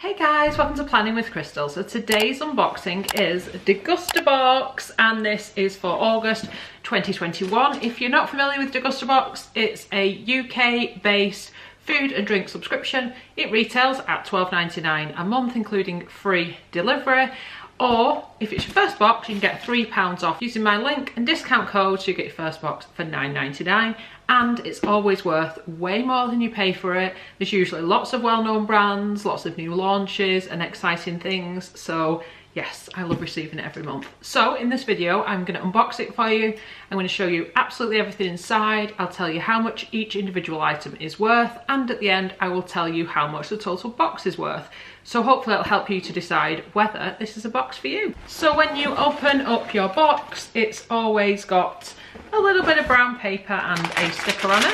Hey guys, welcome to Planning with Crystal. So today's unboxing is Degustabox and this is for August 2021. If you're not familiar with Degustabox, it's a UK based food and drink subscription. It retails at £12.99 a month, including free delivery. Or if it's your first box, you can get £3 off using my link and discount code, so you get your first box for £9.99. And it's always worth way more than you pay for it. There's usually lots of well-known brands, lots of new launches and exciting things. So yes, I love receiving it every month. So in this video, I'm going to unbox it for you. I'm going to show you absolutely everything inside. I'll tell you how much each individual item is worth. And at the end, I will tell you how much the total box is worth. So hopefully it'll help you to decide whether this is a box for you. So when you open up your box, it's always got a little bit of brown paper and a sticker on it.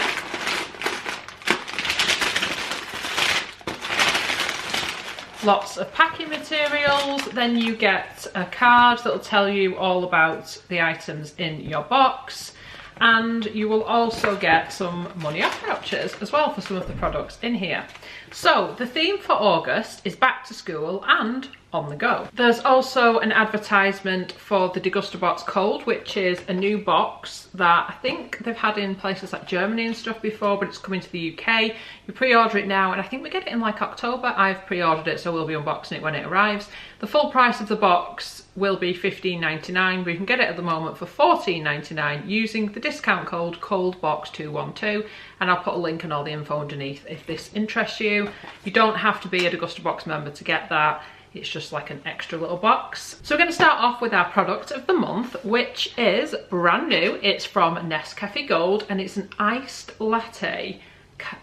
Lots of packing materials. Then you get a card that will tell you all about the items in your box. And you will also get some money off vouchers as well for some of the products in here. So the theme for August is back to school and on the go. There's also an advertisement for the Degustabox Cold, which is a new box that I think they've had in places like Germany and stuff before, but it's coming to the UK. You pre-order it now and I think we get it in like October. I've pre-ordered it, so we'll be unboxing it when it arrives. The full price of the box will be $15.99, but you can get it at the moment for $14.99 using the discount code COLDBOX212, and I'll put a link and all the info underneath if this interests you. You don't have to be a Degustabox member to get that. It's just like an extra little box. So we're going to start off with our product of the month, which is brand new. It's from Nescafe Gold and it's an iced latte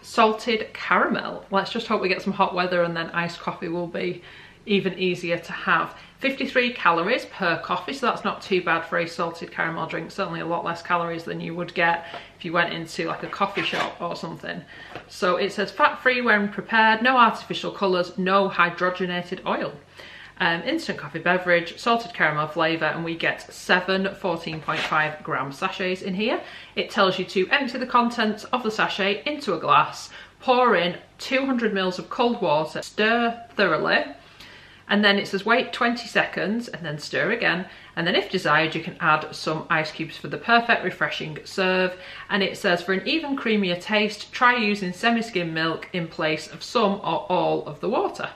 salted caramel. Let's just hope we get some hot weather and then iced coffee will be even easier to have. 53 calories per coffee, so that's not too bad for a salted caramel drink. Certainly a lot less calories than you would get if you went into like a coffee shop or something. So it says fat-free when prepared, no artificial colours, no hydrogenated oil. Instant coffee beverage, salted caramel flavour, and we get 7 14.5 gram sachets in here. It tells you to empty the contents of the sachet into a glass, pour in 200 ml of cold water, stir thoroughly, and then it says wait 20 seconds and then stir again, and then if desired you can add some ice cubes for the perfect refreshing serve. And it says for an even creamier taste, try using semi-skim milk in place of some or all of the water.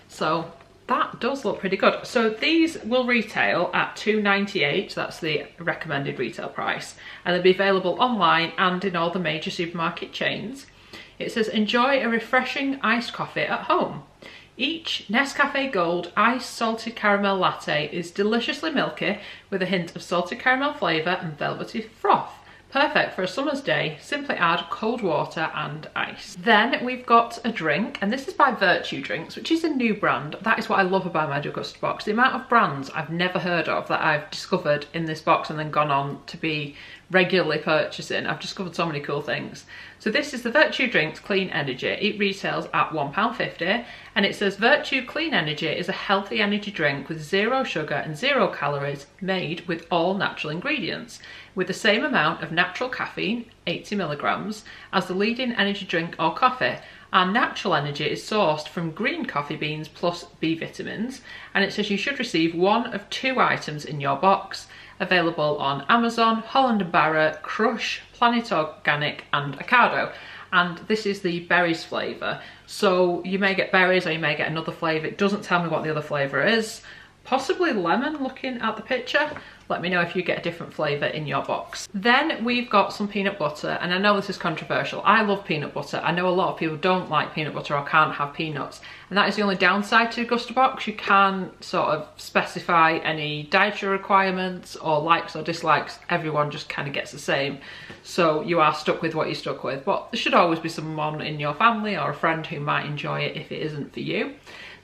So that does look pretty good. So these will retail at $2.98, that's the recommended retail price, and they'll be available online and in all the major supermarket chains. It says enjoy a refreshing iced coffee at home. Each Nescafe Gold iced salted caramel latte is deliciously milky with a hint of salted caramel flavour and velvety froth. Perfect for a summer's day. Simply add cold water and ice. Then we've got a drink, and this is by Virtue Drinks, which is a new brand. That is what I love about my Degustabox. The amount of brands I've never heard of that I've discovered in this box and then gone on to be regularly purchasing. I've discovered so many cool things. So this is the Virtue Drinks Clean Energy. It retails at £1.50 and it says Virtue Clean Energy is a healthy energy drink with 0 sugar and 0 calories, made with all natural ingredients, with the same amount of natural caffeine, 80 milligrams, as the leading energy drink or coffee. Our natural energy is sourced from green coffee beans plus B vitamins, and it says you should receive 1 of 2 items in your box. Available on Amazon, Holland & Barrett, Crush, Planet Organic and Ocado. And this is the berries flavour. So you may get berries or you may get another flavour. It doesn't tell me what the other flavour is. Possibly lemon, looking at the picture. Let me know if you get a different flavour in your box. Then we've got some peanut butter, and I know this is controversial. I love peanut butter. I know a lot of people don't like peanut butter or can't have peanuts, and that is the only downside to Gusterbox. You can sort of specify any dietary requirements or likes or dislikes. Everyone just kind of gets the same, so you are stuck with what you're stuck with. But there should always be someone in your family or a friend who might enjoy it if it isn't for you.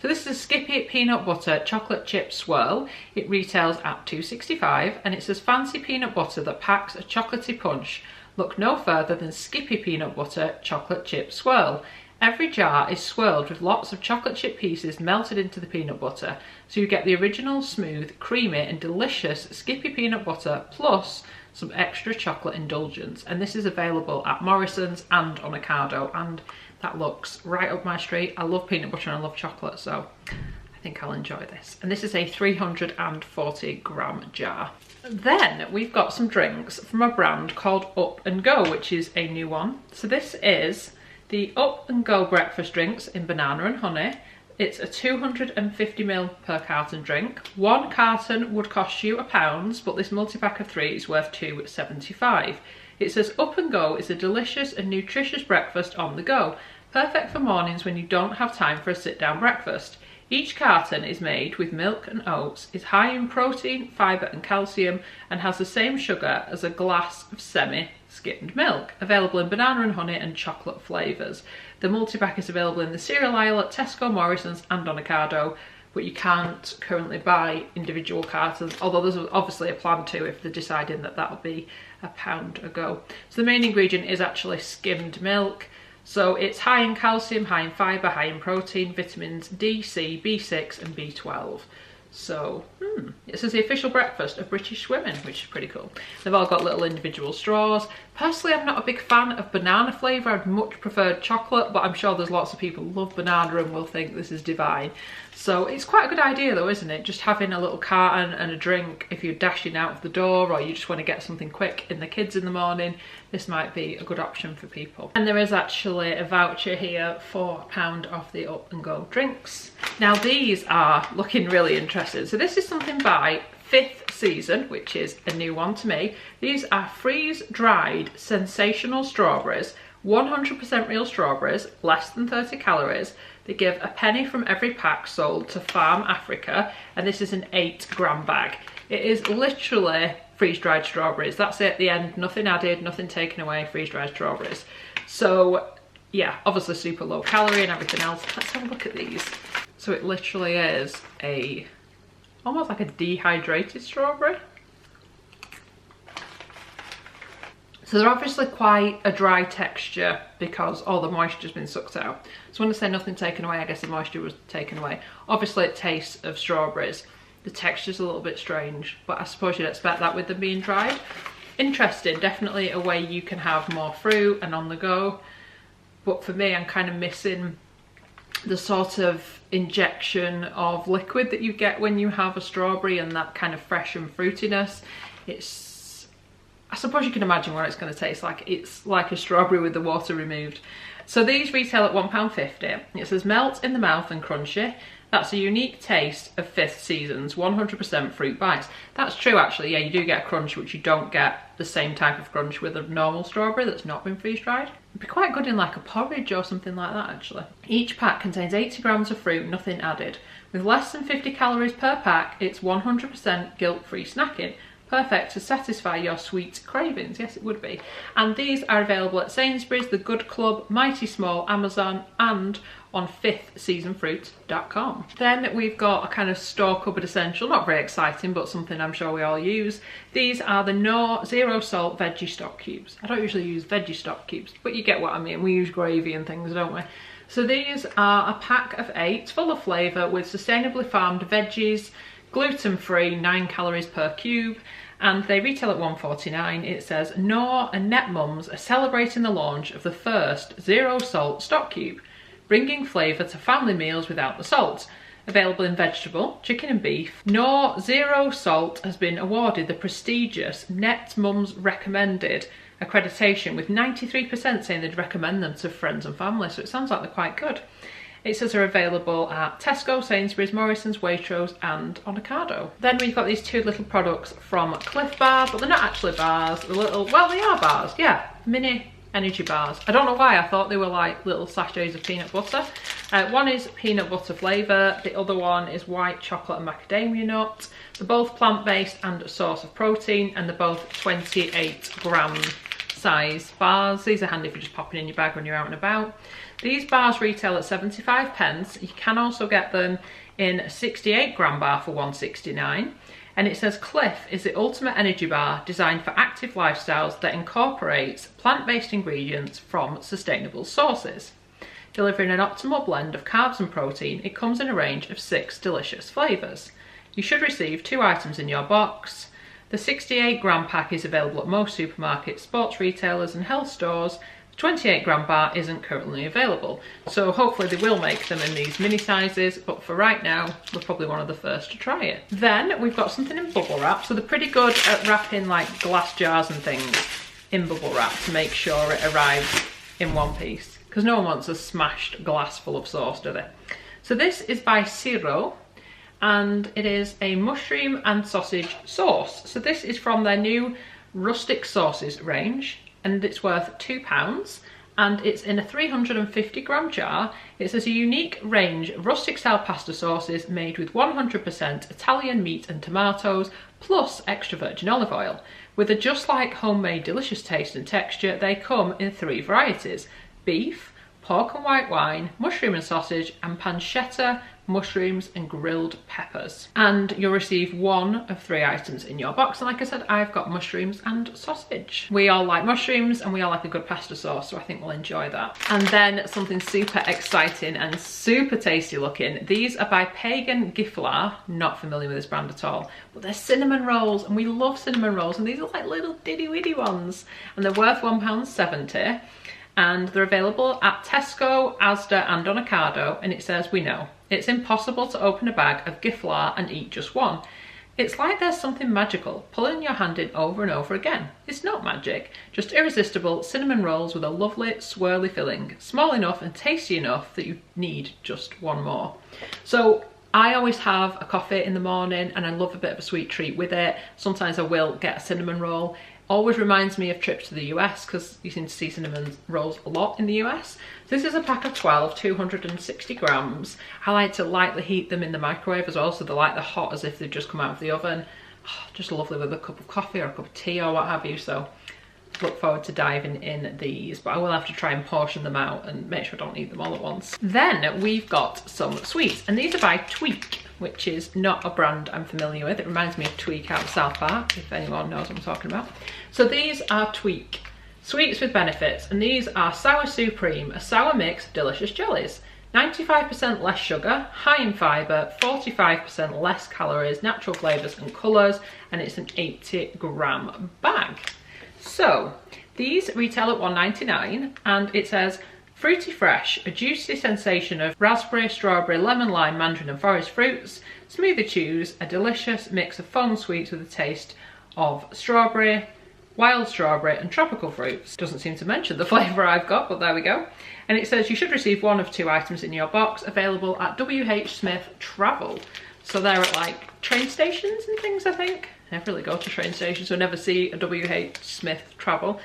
So this is a Skippy Peanut Butter Chocolate Chip Swirl. It retails at $2.65 and it says fancy peanut butter that packs a chocolatey punch. Look no further than Skippy Peanut Butter Chocolate Chip Swirl. Every jar is swirled with lots of chocolate chip pieces melted into the peanut butter, so you get the original smooth, creamy and delicious Skippy peanut butter plus some extra chocolate indulgence. And this is available at Morrison's and on Ocado, and that looks right up my street. I love peanut butter and I love chocolate, so I think I'll enjoy this. And this is a 340 gram jar. Then we've got some drinks from a brand called Up and Go, which is a new one. So this is the Up and Go breakfast drinks in banana and honey. It's a 250ml per carton drink. One carton would cost you £1, but this multi-pack of 3 is worth £2.75. It says Up and Go is a delicious and nutritious breakfast on the go, perfect for mornings when you don't have time for a sit-down breakfast. Each carton is made with milk and oats, is high in protein, fibre and calcium, and has the same sugar as a glass of semi-skimmed milk, available in banana and honey and chocolate flavours. The multi-pack is available in the cereal aisle at Tesco, Morrison's and on Ocado, but you can't currently buy individual cartons, although there's obviously a plan to if they're deciding that that'll be £1 a go. So the main ingredient is actually skimmed milk. So it's high in calcium, high in fibre, high in protein, vitamins D, C, B6 and B12. So, this is the official breakfast of British women, which is pretty cool. They've all got little individual straws. Personally, I'm not a big fan of banana flavour. I'd much prefer chocolate, but I'm sure there's lots of people who love banana and will think this is divine. So it's quite a good idea though, isn't it? Just having a little carton and a drink if you're dashing out of the door or you just want to get something quick in the kids in the morning. This might be a good option for people. And there is actually a voucher here for £1 off the Up and Go drinks. Now these are looking really interesting. So this is something by 5th Season, which is a new one to me. These are freeze-dried sensational strawberries, 100% real strawberries, less than 30 calories. They give a penny from every pack sold to Farm Africa, and this is an 8-gram bag. It is literally freeze-dried strawberries. That's it at the end, nothing added, nothing taken away, freeze-dried strawberries. So yeah, obviously super low calorie and everything else. Let's have a look at these. So it literally is almost like a dehydrated strawberry. So they're obviously quite a dry texture because all the moisture's been sucked out. So when I say nothing taken away, I guess the moisture was taken away. Obviously it tastes of strawberries. The texture's a little bit strange, but I suppose you'd expect that with them being dried. Interesting, definitely a way you can have more fruit and on the go. But for me, I'm kind of missing the sort of injection of liquid that you get when you have a strawberry and that kind of fresh and fruitiness. I suppose you can imagine what it's going to taste like. It's like a strawberry with the water removed. So these retail at £1.50. It says melt in the mouth and crunchy. That's a unique taste of 5th Season's 100% fruit bites. That's true actually, yeah, you do get a crunch, which you don't get the same type of crunch with a normal strawberry that's not been freeze dried. It'd be quite good in like a porridge or something like that actually. Each pack contains 80 grams of fruit, nothing added. With less than 50 calories per pack, it's 100% guilt-free snacking. Perfect to satisfy your sweet cravings. Yes, it would be. And these are available at Sainsbury's, The Good Club, Mighty Small, Amazon, and on 5thseasonfruit.com. Then we've got a kind of store cupboard essential, not very exciting, but something I'm sure we all use. These are the Knorr Zero Salt Veggie Stock Cubes. I don't usually use veggie stock cubes, but you get what I mean. We use gravy and things, don't we? So these are a pack of 8, full of flavour with sustainably farmed veggies, gluten-free, 9 calories per cube, and they retail at £1.49. It says Knorr and Net Mums are celebrating the launch of the first zero salt stock cube, bringing flavour to family meals without the salt. Available in vegetable, chicken and beef. Knorr Zero Salt has been awarded the prestigious Net Mums Recommended accreditation, with 93% saying they'd recommend them to friends and family, so it sounds like they're quite good. It says they're available at Tesco, Sainsbury's, Morrison's, Waitrose and on Ocado. Then we've got these 2 little products from Cliff Bar, but they're not actually bars. They're little, well they are bars, yeah, mini energy bars. I don't know why, I thought they were like little sachets of peanut butter. One is peanut butter flavour, the other one is white chocolate and macadamia nut. They're both plant-based and a source of protein, and they're both 28-gram size bars. These are handy for just popping in your bag when you're out and about. These bars retail at 75p. You can also get them in a 68-gram bar for £1.69. And it says Cliff is the ultimate energy bar designed for active lifestyles that incorporates plant-based ingredients from sustainable sources. Delivering an optimal blend of carbs and protein, it comes in a range of 6 delicious flavours. You should receive 2 items in your box. The 68-gram pack is available at most supermarkets, sports retailers and health stores. 28-gram bar isn't currently available, so hopefully they will make them in these mini sizes, but for right now we're probably one of the first to try it. Then we've got something in bubble wrap, so they're pretty good at wrapping like glass jars and things in bubble wrap to make sure it arrives in one piece, because no one wants a smashed glass full of sauce, do they? So this is by Ciro, and it is a mushroom and sausage sauce. So this is from their new rustic sauces range, and it's worth £2, and it's in a 350-gram jar. It says a unique range of rustic style pasta sauces made with 100% Italian meat and tomatoes plus extra virgin olive oil. With a just like homemade delicious taste and texture, they come in 3 varieties: beef, pork and white wine, mushroom and sausage, and pancetta, mushrooms and grilled peppers. And you'll receive 1 of 3 items in your box, and like I said, I've got mushrooms and sausage. We all like mushrooms and we all like a good pasta sauce, so I think we'll enjoy that. And then something super exciting and super tasty looking. These are by Pagan Giflar. Not familiar with this brand at all, but they're cinnamon rolls, and we love cinnamon rolls, and these are like little diddy widdy ones, and they're worth £1.70. And they're available at Tesco, Asda and on Ocado, and it says, "We know it's impossible to open a bag of Giflar and eat just one. It's like there's something magical pulling your hand in over and over again. It's not magic, just irresistible cinnamon rolls with a lovely swirly filling, small enough and tasty enough that you need just one more." So I always have a coffee in the morning and I love a bit of a sweet treat with it. Sometimes I will get a cinnamon roll. Always reminds me of trips to the US, because you seem to see cinnamon rolls a lot in the US. So this is a pack of 12, 260 grams. I like to lightly heat them in the microwave as well, so they're like they're hot as if they've just come out of the oven. Oh, just lovely with a cup of coffee or a cup of tea or what have you. So look forward to diving in these, but I will have to try and portion them out and make sure I don't eat them all at once. Then we've got some sweets, and these are by Tweak, which is not a brand I'm familiar with. It reminds me of Tweak out of South Park, if anyone knows what I'm talking about. So these are Tweak sweets with benefits, and these are Sour Supreme, a sour mix of delicious jellies. 95% less sugar, high in fibre, 45% less calories, natural flavours and colours, and it's an 80-gram bag. So these retail at £1.99, and it says fruity fresh, a juicy sensation of raspberry, strawberry, lemon, lime, mandarin and forest fruits. Smoothie chews, a delicious mix of foam sweets with a taste of strawberry, wild strawberry and tropical fruits. Doesn't seem to mention the flavour I've got, but there we go. And it says you should receive 1 of 2 items in your box, available at WH Smith Travel. So they're at like train stations and things, I think. I never really go to train stations, so I never see a WH Smith Travel.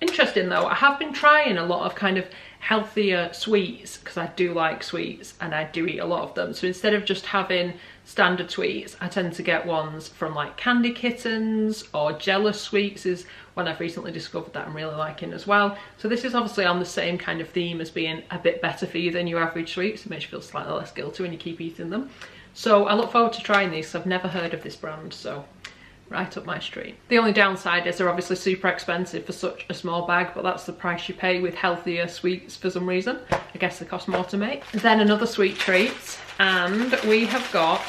Interesting though, I have been trying a lot of kind of healthier sweets, because I do like sweets and I do eat a lot of them. So instead of just having standard sweets, I tend to get ones from like Candy Kittens, or Jealous Sweets is one I've recently discovered that I'm really liking as well. So this is obviously on the same kind of theme as being a bit better for you than your average sweets. It makes you feel slightly less guilty when you keep eating them. So I look forward to trying these, because I've never heard of this brand, so right up my street. The only downside is they're obviously super expensive for such a small bag, but that's the price you pay with healthier sweets for some reason. I guess they cost more to make. Then another sweet treat, and we have got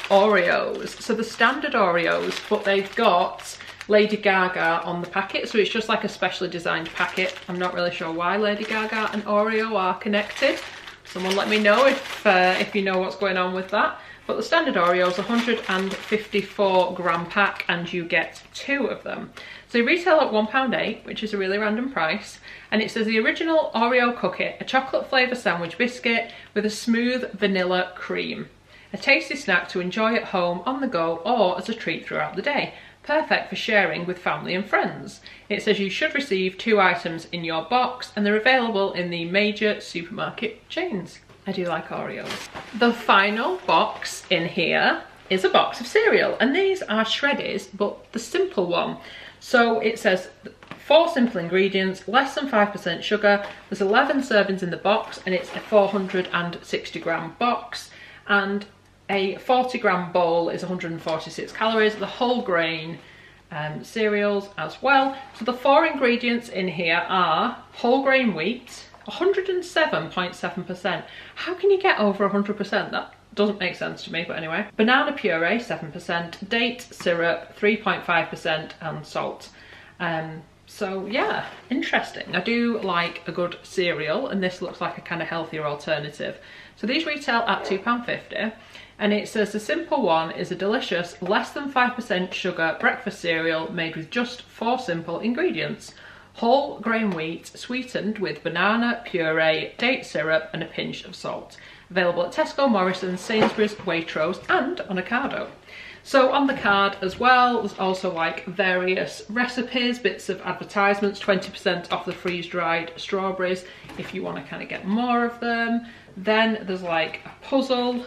Oreos. So the standard Oreos, but they've got Lady Gaga on the packet, so it's just like a specially designed packet. I'm not really sure why Lady Gaga and Oreo are connected. Someone let me know if you know what's going on with that. But the standard Oreo is a 154-gram pack, and you get 2 of them. So they retail at £1.08, which is a really random price. And it says the original Oreo cookie, a chocolate flavour sandwich biscuit with a smooth vanilla cream. A tasty snack to enjoy at home, on the go, or as a treat throughout the day. Perfect for sharing with family and friends. It says you should receive 2 items in your box, and they're available in the major supermarket chains. I do like Oreos. The final box in here is a box of cereal, and these are Shreddies, but the simple one. So it says 4 simple ingredients, less than 5% sugar. There's 11 servings in the box, and it's a 460-gram box, and a 40-gram bowl is 146 calories. The whole grain cereals as well. So the 4 ingredients in here are whole grain wheat, 107.7%. How can you get over 100%? That doesn't make sense to me, but anyway. Banana puree, 7%, date syrup, 3.5%, and salt. So yeah, interesting. I do like a good cereal, and this looks like a kind of healthier alternative. So these retail at £2.50, and it says the simple one is a delicious, less than 5% sugar breakfast cereal made with just 4 simple ingredients. Whole grain wheat, sweetened with banana puree, date syrup and a pinch of salt. Available at Tesco, Morrisons, Sainsbury's, Waitrose and on Ocado. So on the card as well, there's also like various recipes, bits of advertisements, 20% off the freeze-dried strawberries if you want to kind of get more of them. Then there's like a puzzle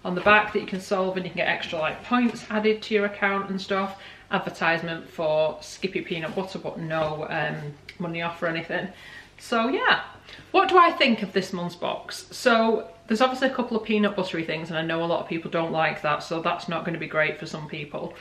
on the back that you can solve, and you can get extra like points added to your account and stuff. Advertisement for Skippy peanut butter, but no money off or anything. So yeah, what do I think of this month's box? So there's obviously a couple of peanut buttery things, and I know a lot of people don't like that, so that's not going to be great for some people.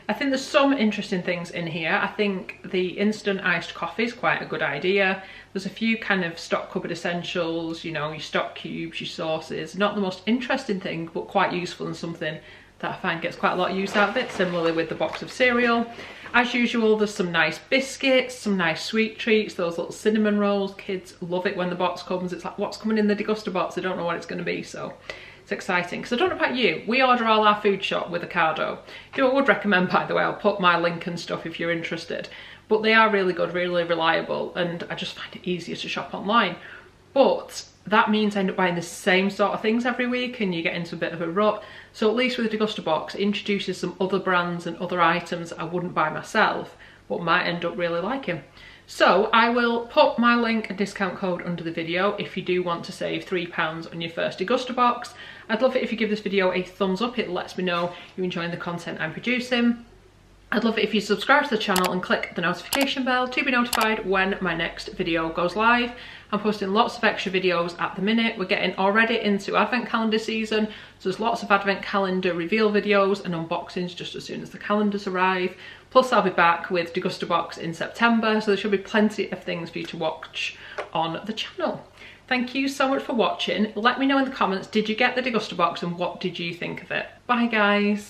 I think there's some interesting things in here. I think the instant iced coffee is quite a good idea. There's a few kind of stock cupboard essentials, you know, your stock cubes, your sauces. Not the most interesting thing, but quite useful and something that I find gets quite a lot of use out of it, similarly with the box of cereal. As usual, there's some nice biscuits, some nice sweet treats, those little cinnamon rolls. Kids love it when the box comes. It's like, what's coming in the Degustabox? I don't know what it's going to be, so it's exciting. Because I don't know about you, we order all our food shop with Ocado. Who I would recommend, by the way, I'll put my link and stuff if you're interested. But they are really good, really reliable, and I just find it easier to shop online. But that means I end up buying the same sort of things every week, and you get into a bit of a rut. So at least with the Degustabox, it introduces some other brands and other items I wouldn't buy myself, but might end up really liking. So I will put my link and discount code under the video if you do want to save £3 on your first Degustabox. I'd love it if you give this video a thumbs up. It lets me know you're enjoying the content I'm producing. I'd love it if you subscribe to the channel and click the notification bell to be notified when my next video goes live. I'm posting lots of extra videos at the minute. We're getting already into advent calendar season, so there's lots of advent calendar reveal videos and unboxings just as soon as the calendars arrive. Plus I'll be back with Degustabox in September, so there should be plenty of things for you to watch on the channel. Thank you so much for watching. Let me know in the comments, did you get the Degustabox and what did you think of it? Bye guys.